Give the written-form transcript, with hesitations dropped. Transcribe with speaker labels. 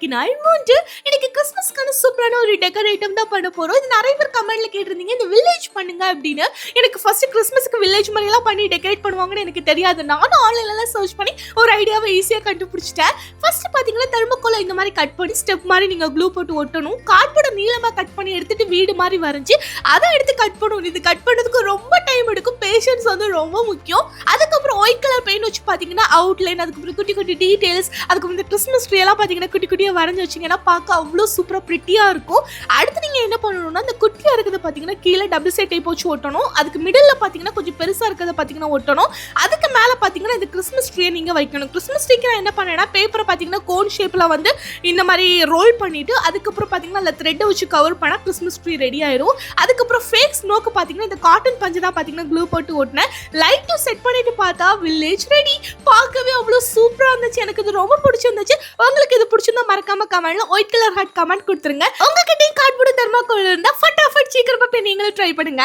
Speaker 1: இன்னைக்கு நாள் 3. இன்னைக்கு கிறிஸ்மஸ்க்கான சூப்பரான ஒரு டெக்கர் ஐட்டம் தான் பண்ண போறோம். இது நிறைய பேர் கமெண்ட்ல கேட்டிருந்தீங்க இந்த வில்லேஜ் பண்ணுங்க அப்படின்னு. எனக்கு ஃபர்ஸ்ட் கிறிஸ்மஸ்க்கு வில்லேஜ் மாதிரி எல்லாம் பண்ணி டெக்கரேட் பண்ணுவாங்கன்னு எனக்கு தெரியாது. நானும் ஆன்லைன்ல எல்லாம் சர்ச் பண்ணி ஒரு ஐடியாவை ஈஸியா கண்டுபிடிச்சிட்டேன். ஃபர்ஸ்ட் பாத்தீங்கன்னா தெர்மோகோலை இந்த மாதிரி கட் பண்ணி ஸ்டெப் மாதிரி நீங்க க்ளூ போட்டு ஒட்டணும். கார்ட்போர்டை நீளமா கட் பண்ணி எடுத்துட்டு வீடு மாதிரி வரைஞ்சி அதை எடுத்து கட் பண்ணணும். இது கட் பண்ணதுக்கு ரொம்ப டைம் எடுக்கும். பேஷன்ஸ் வந்து ரொம்ப முக்கியம். அதுக்கப்புறம் ஒயிட் கலர் பெயிண்ட் வச்சு பாத்தீங்கன்னா அவுட்லைன், அதுக்கப்புறம் குட்டி குட்டி டீடைல்ஸ், அதுக்கு இந்த கிறிஸ்மஸ் ட்ரீ எல்லாம் பாத்தீங்கன்னா குட்டி குட்டியா வரைஞ்சி வச்சீங்கன்னா பார்க்க அவ்வளோ சூப்பரா பிரிட்டியா இருக்கும். அடுத்து நீங்க என்ன பண்ணணும்னா இந்த குட்டியா இருக்கிறத பாத்தீங்கன்னா கீழே டபுள் சைட் டைப் வச்சு ஒட்டணும். அதுக்கு மிடில் பாத்தீங்கன்னா கொஞ்சம் பெருசா இருக்கிறத பாத்தீங்கன்னா ஒட்டணும். அதுக்கு மேல பாத்தீங்கன்னா இந்த கிறிஸ்மஸ் ட்ரீயை நீங்க வைக்கணும். கிறிஸ்மஸ் ட்ரீக்கு நான் என்ன பண்ணேன்னா பேப்பரை பாத்தீங்கன்னா கோன் ஷேப்ல வந்து இந்த மாதிரி ரோல் பண்ணிட்டு அதுக்கப்புறம் பாத்தீங்கன்னா அந்த த்ரெட்டை வச்சு கவர் பண்ணா கிறிஸ்மஸ் ட்ரீ ரெடி ஆயிரும். அதுக்கப்புறம் ஃபேக் ஸ்னோக்கு பாத்தீங்கன்னா இந்த காட்டன் பஞ்சு தான் பாத்தீங்கன்னா க்ளூ போட்டு ஒட்டினேன். லைட்டும் செட் பண்ணிட்டு பார்த்தா வில்லேஜ் ரெடி. பார்க்கவே அவ்வளோ சூப்பரா இருந்துச்சு. எனக்கு இது ரொம்ப பிடிச்சிருந்துச்சு. உங்களுக்கு இது பிடிச்சிருந்தா மறக்காம கமெண்ட்ல ஒயிட் கலர் ஹார்ட் கமெண்ட் கொடுத்துருங்க. உங்ககிட்ட கார்ட்போர்டு தெர்மாக்கோல் இருந்தா ஃபட்டாஃபட் சீக்கிரமா போய் நீங்களும் ட்ரை பண்ணுங்க.